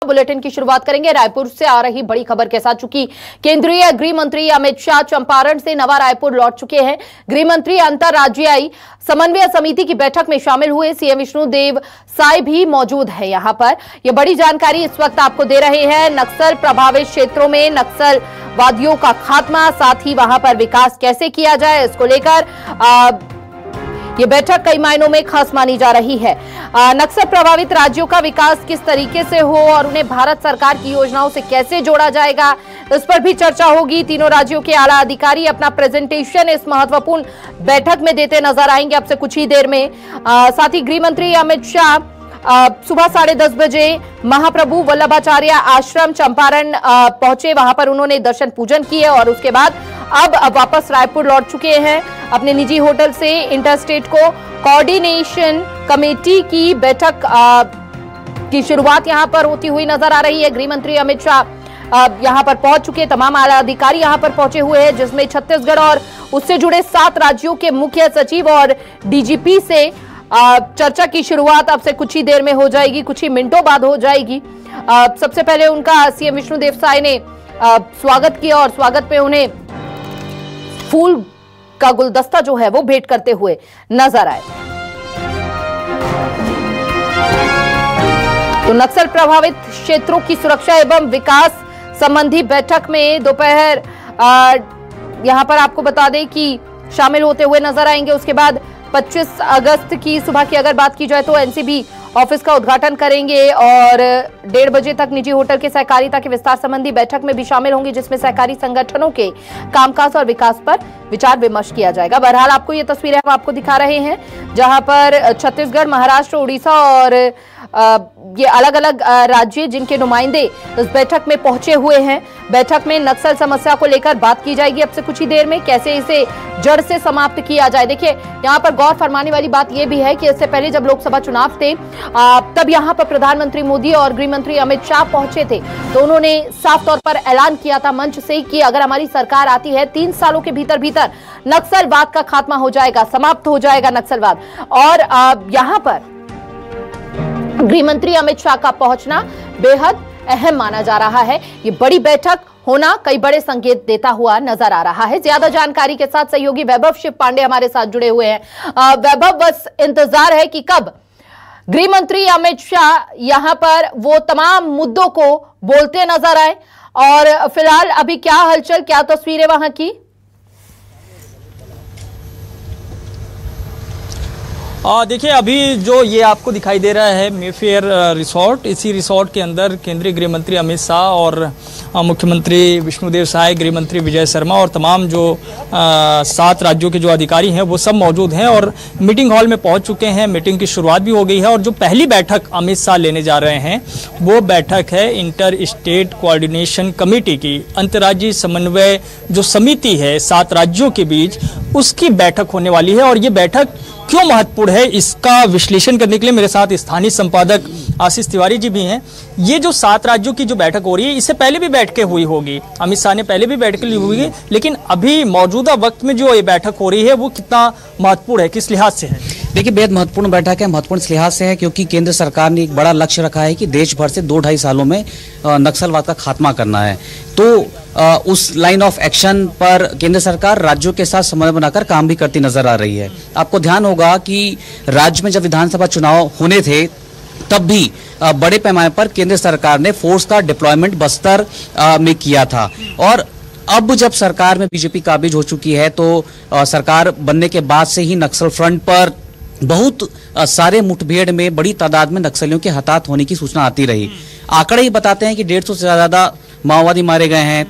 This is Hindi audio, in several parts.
बुलेटिन की शुरुआत करेंगे रायपुर से आ रही बड़ी खबर के साथ। चूंकि केंद्रीय गृह मंत्री अमित शाह चंपारण से नवा रायपुर लौट चुके हैं। गृह मंत्री अंतरराज्यीय समन्वय समिति की बैठक में शामिल हुए। सीएम विष्णुदेव साय भी मौजूद है यहां पर। यह बड़ी जानकारी इस वक्त आपको दे रहे हैं। नक्सल प्रभावित क्षेत्रों में नक्सलवादियों का खात्मा, साथ ही वहां पर विकास कैसे किया जाए, इसको लेकर ये बैठक कई मायनों में खास मानी जा रही है। नक्सल प्रभावित राज्यों का विकास किस तरीके से हो और उन्हें भारत सरकार की योजनाओं से कैसे जोड़ा जाएगा, इस पर भी चर्चा होगी। तीनों राज्यों के आला अधिकारी अपना प्रेजेंटेशन इस महत्वपूर्ण बैठक में देते नजर आएंगे अब से कुछ ही देर में। साथ ही गृह मंत्री अमित शाह सुबह 10:30 बजे महाप्रभु वल्लभाचार्य आश्रम चंपारण पहुंचे। वहां पर उन्होंने दर्शन पूजन किए और उसके बाद अब वापस रायपुर लौट चुके हैं अपने निजी होटल से। इंटरस्टेट को कोऑर्डिनेशन कमेटी की बैठक की शुरुआत यहां पर होती हुई नजर आ रही है। गृह मंत्री अमित शाह यहां पर पहुंच चुके, तमाम आला अधिकारी यहां पर पहुंचे हुए हैं, जिसमें छत्तीसगढ़ और उससे जुड़े 7 राज्यों के मुख्य सचिव और डीजीपी से चर्चा की शुरुआत अब से कुछ ही देर में हो जाएगी, कुछ ही मिनटों बाद हो जाएगी। सबसे पहले उनका सीएम विष्णुदेव साय ने स्वागत किया और स्वागत में उन्हें फूल का गुलदस्ता जो है वो भेंट करते हुए नजर आए। तो नक्सल प्रभावित क्षेत्रों की सुरक्षा एवं विकास संबंधी बैठक में दोपहर यहां पर आपको बता दें कि शामिल होते हुए नजर आएंगे। उसके बाद 25 अगस्त की सुबह की अगर बात की जाए तो एनसीबी ऑफिस का उद्घाटन करेंगे और 1:30 बजे तक निजी होटल के सहकारिता के विस्तार संबंधी बैठक में भी शामिल होंगे, जिसमें सहकारी संगठनों के कामकाज और विकास पर विचार विमर्श किया जाएगा। बहरहाल आपको ये तस्वीरें हम आपको दिखा रहे हैं, जहां पर छत्तीसगढ़, महाराष्ट्र, उड़ीसा और ये अलग अलग राज्य जिनके नुमाइंदे इस बैठक में पहुंचे हुए हैं। बैठक में नक्सल समस्या को लेकर बात की जाएगी अब से कुछ ही देर में, कैसे इसे जड़ से समाप्त किया जाए। देखिए यहाँ पर गौर फरमाने वाली बात यह भी है कि इससे पहले जब लोकसभा चुनाव थे तब यहाँ पर प्रधानमंत्री मोदी और गृह मंत्री अमित शाह पहुंचे थे, तो उन्होंने साफ तौर पर ऐलान किया था मंच से कि अगर हमारी सरकार आती है 3 सालों के भीतर भीतर नक्सलवाद का खात्मा हो जाएगा, समाप्त हो जाएगा नक्सलवाद। और यहाँ पर गृह मंत्री अमित शाह का पहुंचना बेहद अहम माना जा रहा है। ये बड़ी बैठक होना कई बड़े संकेत देता हुआ नजर आ रहा है। ज्यादा जानकारी के साथ सहयोगी वैभव शिव पांडे हमारे साथ जुड़े हुए हैं। वैभव, बस इंतजार है कि कब गृह मंत्री अमित शाह यहां पर वो तमाम मुद्दों को बोलते नजर आए और फिलहाल अभी क्या हलचल, क्या तस्वीरें वहां की? देखिए, अभी जो ये आपको दिखाई दे रहा है मेफेयर रिसोर्ट, इसी रिसोर्ट के अंदर केंद्रीय गृह मंत्री अमित शाह और मुख्यमंत्री विष्णुदेव साय, गृह मंत्री विजय शर्मा और तमाम जो 7 राज्यों के जो अधिकारी हैं वो सब मौजूद हैं और मीटिंग हॉल में पहुंच चुके हैं। मीटिंग की शुरुआत भी हो गई है और जो पहली बैठक अमित शाह लेने जा रहे हैं वो बैठक है इंटर स्टेट कोऑर्डिनेशन कमेटी की। अंतर्राज्यीय समन्वय जो समिति है 7 राज्यों के बीच, उसकी बैठक होने वाली है। और ये बैठक क्यों महत्वपूर्ण है, इसका विश्लेषण करने के लिए मेरे साथ स्थानीय संपादक आशीष तिवारी जी भी हैं। ये जो 7 राज्यों की जो बैठक हो रही है, इससे पहले भी बैठकें हुई होगी, अमित शाह ने पहले भी बैठकें ली होगी, लेकिन अभी मौजूदा वक्त में जो ये बैठक हो रही है वो कितना महत्वपूर्ण है, किस लिहाज से है? देखिए, बेहद महत्वपूर्ण बैठक है। महत्वपूर्ण इस लिहाज से है क्योंकि केंद्र सरकार ने एक बड़ा लक्ष्य रखा है कि देश भर से 2-2.5 सालों में नक्सलवाद का खात्मा करना है। तो उस लाइन ऑफ एक्शन पर केंद्र सरकार राज्यों के साथ समन्वय बनाकर काम भी करती नजर आ रही है। आपको ध्यान होगा कि राज्य में जब विधानसभा चुनाव होने थे तब भी बड़े पैमाने पर केंद्र सरकार ने फोर्स का डिप्लॉयमेंट बस्तर में किया था। और अब जब सरकार में बीजेपी काबिज हो चुकी है तो सरकार बनने के बाद से ही नक्सल फ्रंट पर बहुत सारे मुठभेड़ में बड़ी तादाद में नक्सलियों के हताहत होने की सूचना आती रही। आंकड़े ही बताते हैं कि 150 से ज्यादा माओवादी मारे गए हैं,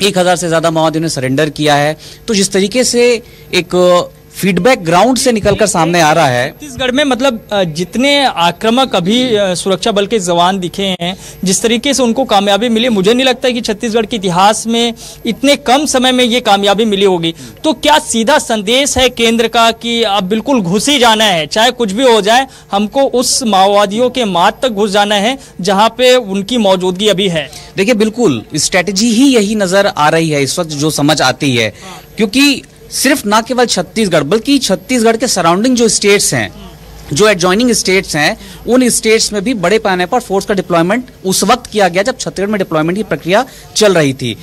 1000 से ज्यादा माओवादियों ने सरेंडर किया है। तो जिस तरीके से एक फीडबैक ग्राउंड से निकलकर सामने आ रहा है, छत्तीसगढ़ में मतलब जितने आक्रामक अभी सुरक्षा बल के जवान दिखे हैं, जिस तरीके से उनको कामयाबी मिली, मुझे नहीं लगता कि छत्तीसगढ़ के इतिहास में इतने कम समय में ये कामयाबी मिली होगी। तो क्या सीधा संदेश है केंद्र का कि अब बिल्कुल घुस ही जाना है, चाहे कुछ भी हो जाए, हमको उस माओवादियों के माद तक घुस जाना है जहां पे उनकी मौजूदगी अभी है? देखिए, बिल्कुल स्ट्रेटेजी ही यही नजर आ रही है इस वक्त जो समझ आती है, क्योंकि सिर्फ ना केवल छत्तीसगढ़ बल्कि छत्तीसगढ़ के सराउंडिंग जो स्टेट्स हैं जो एडजॉइनिंग स्टेट्स हैं उन स्टेट्स में भी बड़े पैमाने पर फोर्स का डिप्लॉयमेंट उस वक्त किया गया जब छत्तीसगढ़ में डिप्लॉयमेंट की प्रक्रिया चल रही थी।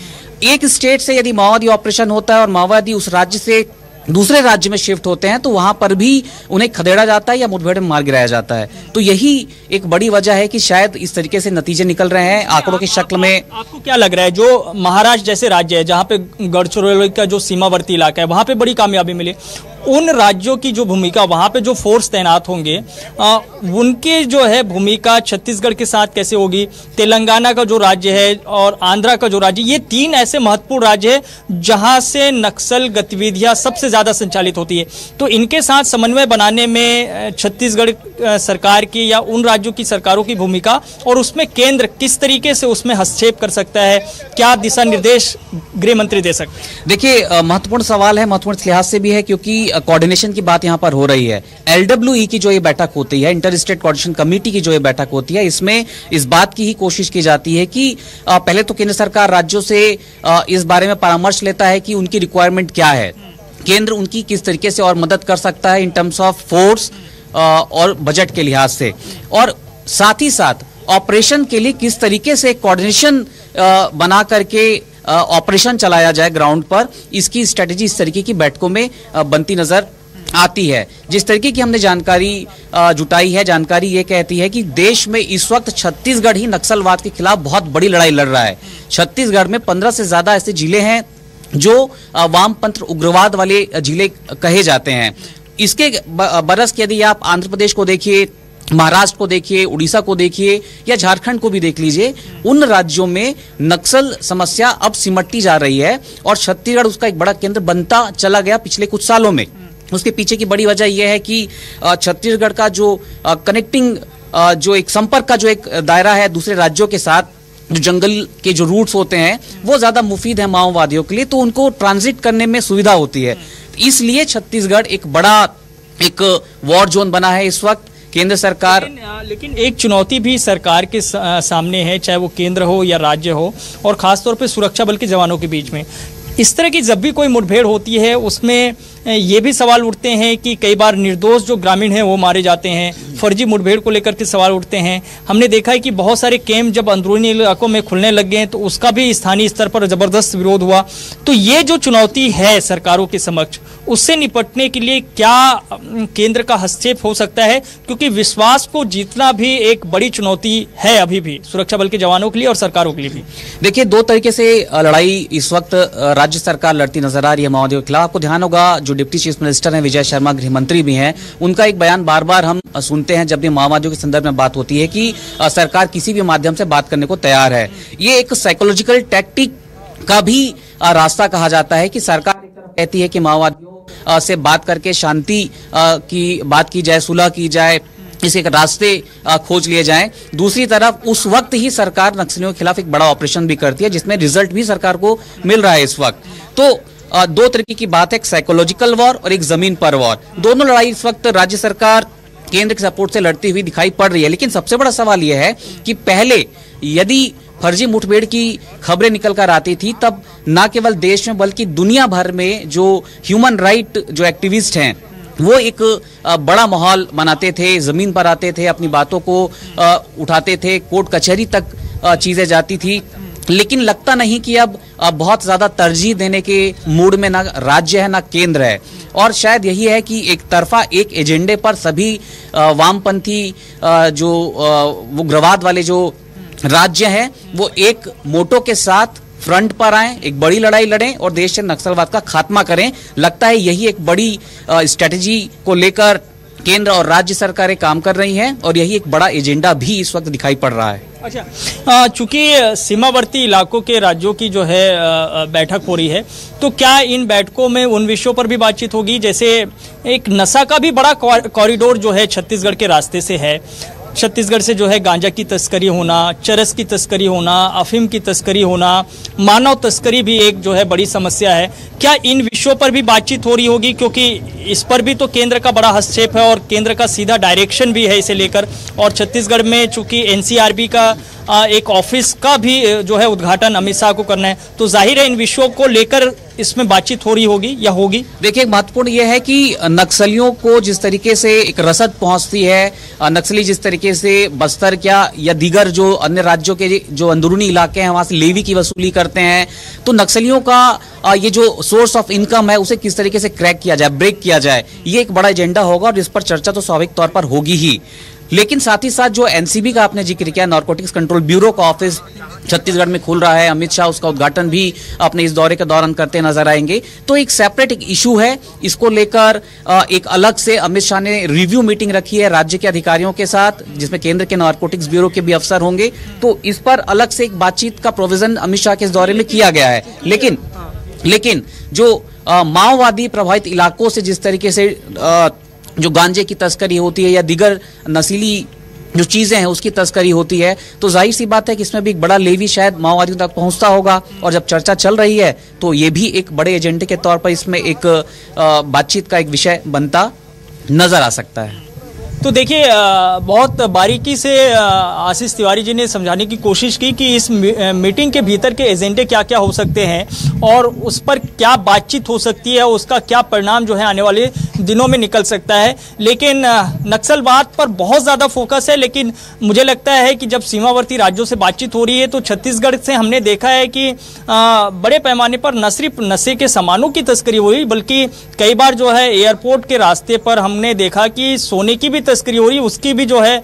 एक स्टेट से यदि माओवादी ऑपरेशन होता है और माओवादी उस राज्य से दूसरे राज्य में शिफ्ट होते हैं तो वहां पर भी उन्हें खदेड़ा जाता है या मुठभेड़ में मार गिराया जाता है। तो यही एक बड़ी वजह है कि शायद इस तरीके से नतीजे निकल रहे हैं आंकड़ों की शक्ल में। आपको क्या लग रहा है, जो महाराष्ट्र जैसे राज्य है जहां पे गढ़चिरौली का जो सीमावर्ती इलाका है वहां पे बड़ी कामयाबी मिली, उन राज्यों की जो भूमिका, वहां पे जो फोर्स तैनात होंगे उनके जो है भूमिका छत्तीसगढ़ के साथ कैसे होगी? तेलंगाना का जो राज्य है और आंध्रा का जो राज्य, ये तीन ऐसे महत्वपूर्ण राज्य है जहां से नक्सल गतिविधियां सबसे ज्यादा संचालित होती है। तो इनके साथ समन्वय बनाने में छत्तीसगढ़ सरकार की या उन राज्यों की सरकारों की भूमिका और उसमें केंद्र किस तरीके से उसमें हस्तक्षेप कर सकता है, क्या दिशा निर्देश गृह मंत्री दे सकते हैं? देखिए, महत्वपूर्ण सवाल है, महत्वपूर्ण इस लिहाज से भी है क्योंकि कोऑर्डिनेशन की बात यहां पर हो रही है। LWE की जो ये बैठक होती है, इंटर स्टेट कोऑर्डिनेशन कमेटी की जो ये बैठक होती है, इसमें इस बात की ही कोशिश की जाती है कि पहले तो केंद्र सरकार राज्यों से इस बारे में परामर्श लेता है कि उनकी रिक्वायरमेंट क्या है, केंद्र उनकी किस तरीके से और मदद कर सकता है इन टर्म्स ऑफ फोर्स और बजट के लिहाज से, और साथ ही साथ ऑपरेशन के लिए किस तरीके से कोऑर्डिनेशन बना करके ऑपरेशन चलाया जाए ग्राउंड पर, इसकी स्ट्रेटेजी इस तरीके की बैठकों में बनती नजर आती है। जिस तरीके की हमने जानकारी जुटाई है, जानकारी ये कहती है कि देश में इस वक्त छत्तीसगढ़ ही नक्सलवाद के खिलाफ बहुत बड़ी लड़ाई लड़ रहा है। छत्तीसगढ़ में 15 से ज्यादा ऐसे जिले हैं जो वामपंथ उग्रवाद वाले जिले कहे जाते हैं। इसके बरस के यदि आप आंध्र प्रदेश को देखिए, महाराष्ट्र को देखिए, उड़ीसा को देखिए या झारखंड को भी देख लीजिए, उन राज्यों में नक्सल समस्या अब सिमटती जा रही है और छत्तीसगढ़ उसका एक बड़ा केंद्र बनता चला गया पिछले कुछ सालों में। उसके पीछे की बड़ी वजह यह है कि छत्तीसगढ़ का जो कनेक्टिंग जो एक संपर्क का जो एक दायरा है दूसरे राज्यों के साथ, जो जंगल के जो रूट्स होते हैं वो ज्यादा मुफीद है माओवादियों के लिए, तो उनको ट्रांजिट करने में सुविधा होती है। इसलिए छत्तीसगढ़ एक बड़ा एक वॉर जोन बना है इस वक्त। केंद्र सरकार लेकिन एक चुनौती भी सरकार के सामने है, चाहे वो केंद्र हो या राज्य हो, और खासतौर पे सुरक्षा बल के जवानों के बीच में इस तरह की जब भी कोई मुठभेड़ होती है उसमें ये भी सवाल उठते हैं कि कई बार निर्दोष जो ग्रामीण हैं वो मारे जाते हैं, फर्जी मुठभेड़ को लेकर के सवाल उठते हैं। हमने देखा है कि बहुत सारे कैंप जब अंदरूनी इलाकों में खुलने लग गए तो उसका भी स्थानीय स्तर पर जबरदस्त विरोध हुआ। तो ये जो चुनौती है सरकारों के समक्ष, उससे निपटने के लिए क्या केंद्र का हस्तक्षेप हो सकता है? क्योंकि विश्वास को जीतना भी एक बड़ी चुनौती है अभी भी सुरक्षा बल के जवानों के लिए और सरकारों के लिए भी। देखिए, दो तरीके से लड़ाई इस वक्त राज्य सरकार लड़ती नजर आ रही है माओवादियों के खिलाफ। आपको ध्यान होगा जो डिप्टी चीफ मिनिस्टर हैं विजय शर्मा, गृह मंत्री भी हैं, उनका एक बयान बार बार हम सुनते हैं जब भी माओवादियों के संदर्भ में बात होती है कि सरकार किसी भी माध्यम से बात करने को तैयार है। ये एक साइकोलॉजिकल टैक्टिक का भी रास्ता कहा जाता है कि सरकार कहती है कि माओवादियों से बात करके शांति की बात की जाए, सुलह की जाए, इसे एक रास्ते खोज लिए जाएं। दूसरी तरफ उस वक्त ही सरकार नक्सलियों के खिलाफ एक बड़ा ऑपरेशन भी करती है जिसमें रिजल्ट भी सरकार को मिल रहा है इस वक्त। तो दो तरीके की बात है, एक साइकोलॉजिकल वॉर और एक जमीन पर वॉर। दोनों लड़ाई इस वक्त राज्य सरकार केंद्र के सपोर्ट से लड़ती हुई दिखाई पड़ रही है। लेकिन सबसे बड़ा सवाल यह है कि पहले यदि फर्जी मुठभेड़ की खबरें निकल कर आती थी तब न केवल देश में बल्कि दुनिया भर में जो ह्यूमन राइट जो एक्टिविस्ट हैं वो एक बड़ा माहौल बनाते थे, जमीन पर आते थे, अपनी बातों को उठाते थे, कोर्ट कचहरी तक चीजें जाती थी। लेकिन लगता नहीं कि अब बहुत ज्यादा तरजीह देने के मूड में ना राज्य है ना केंद्र है, और शायद यही है कि एक तरफा एक एजेंडे पर सभी वामपंथी जो उग्रवाद वाले जो राज्य हैं वो एक मोटो के साथ फ्रंट पर आए, एक बड़ी लड़ाई लड़ें और देश से नक्सलवाद का खात्मा करें। लगता है यही एक बड़ी स्ट्रेटेजी को लेकर केंद्र और राज्य सरकारें काम कर रही हैं और यही एक बड़ा एजेंडा भी इस वक्त दिखाई पड़ रहा है। अच्छा, चूंकि सीमावर्ती इलाकों के राज्यों की जो है बैठक हो रही है, तो क्या इन बैठकों में उन विषयों पर भी बातचीत होगी? जैसे एक नशा का भी बड़ा कॉरिडोर जो है छत्तीसगढ़ के रास्ते से है, छत्तीसगढ़ से जो है गांजा की तस्करी होना, चरस की तस्करी होना, अफीम की तस्करी होना, मानव तस्करी भी एक जो है बड़ी समस्या है। क्या इन विषयों पर भी बातचीत हो रही होगी? क्योंकि इस पर भी तो केंद्र का बड़ा हस्तक्षेप है और केंद्र का सीधा डायरेक्शन भी है इसे लेकर, और छत्तीसगढ़ में चूंकि एनसीआरबी का एक ऑफिस का भी जो है उद्घाटन अमित शाह को करना है, तो जाहिर है इन विषयों को लेकर इसमें बातचीत हो रही होगी या होगी। देखिए, महत्वपूर्ण यह है कि नक्सलियों को जिस तरीके से एक रसद पहुंचती है, नक्सली जिस तरीके से बस्तर या दीगर जो अन्य राज्यों के जो अंदरूनी इलाके हैं वहां से लेवी की वसूली करते हैं, तो नक्सलियों का ये जो सोर्स ऑफ इनकम है उसे किस तरीके से क्रैक किया जाए, ब्रेक किया जाए, ये एक बड़ा एजेंडा होगा और इस पर चर्चा तो स्वाभाविक तौर पर होगी ही। लेकिन साथ ही साथ जो एनसीबी का आपने जिक्र किया, नारकोटिक्स कंट्रोल ब्यूरो का ऑफिस छत्तीसगढ़ में खुल रहा है, अमित शाह उसका उद्घाटन भी अपने इस दौरे के दौरान करते नजर आएंगे, तो एक सेपरेट एक इशू है। इसको लेकर एक अलग से अमित शाह ने रिव्यू मीटिंग रखी है राज्य के अधिकारियों के साथ, जिसमें केंद्र के नारकोटिक्स ब्यूरो के भी अफसर होंगे, तो इस पर अलग से एक बातचीत का प्रोविजन अमित शाह के इस दौरे में किया गया है। लेकिन जो माओवादी प्रभावित इलाकों से जिस तरीके से जो गांजे की तस्करी होती है या दीगर नशीली जो चीजें हैं उसकी तस्करी होती है, तो जाहिर सी बात है कि इसमें भी एक बड़ा लेवी शायद माओवादियों तक पहुंचता होगा। और जब चर्चा चल रही है तो ये भी एक बड़े एजेंडे के तौर पर इसमें एक बातचीत का एक विषय बनता नजर आ सकता है। तो देखिए, बहुत बारीकी से आशीष तिवारी जी ने समझाने की कोशिश की कि इस मीटिंग के भीतर के एजेंडे क्या क्या हो सकते हैं और उस पर क्या बातचीत हो सकती है, उसका क्या परिणाम जो है आने वाले दिनों में निकल सकता है। लेकिन नक्सलवाद पर बहुत ज़्यादा फोकस है, लेकिन मुझे लगता है कि जब सीमावर्ती राज्यों से बातचीत हो रही है तो छत्तीसगढ़ से हमने देखा है कि बड़े पैमाने पर न सिर्फ नशे के सामानों की तस्करी हुई, बल्कि कई बार जो है एयरपोर्ट के रास्ते पर हमने देखा कि सोने की भी तस्करी हो रही, उसकी भी जो है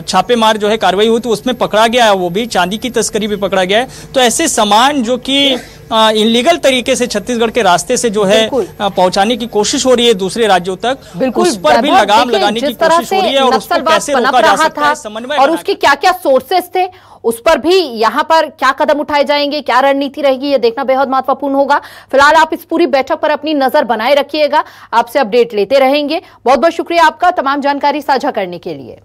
छापेमार जो है कार्रवाई हुई तो उसमें पकड़ा गया है, वो भी चांदी की तस्करी भी पकड़ा गया है। तो ऐसे सामान जो कि इलीगल तरीके से छत्तीसगढ़ के रास्ते से जो है पहुंचाने की कोशिश हो रही है दूसरे राज्यों तक, उस पर भी लगाम लगाने की कोशिश हो रही है और उसको कैसे रोका जा सकता है, समन्वय और उसके क्या क्या सोर्सेस थे उस पर भी यहाँ पर क्या कदम उठाए जाएंगे, क्या रणनीति रहेगी, ये देखना बेहद महत्वपूर्ण होगा। फिलहाल आप इस पूरी बैठक पर अपनी नजर बनाए रखिएगा, आपसे अपडेट लेते रहेंगे। बहुत बहुत शुक्रिया आपका तमाम जानकारी साझा करने के लिए।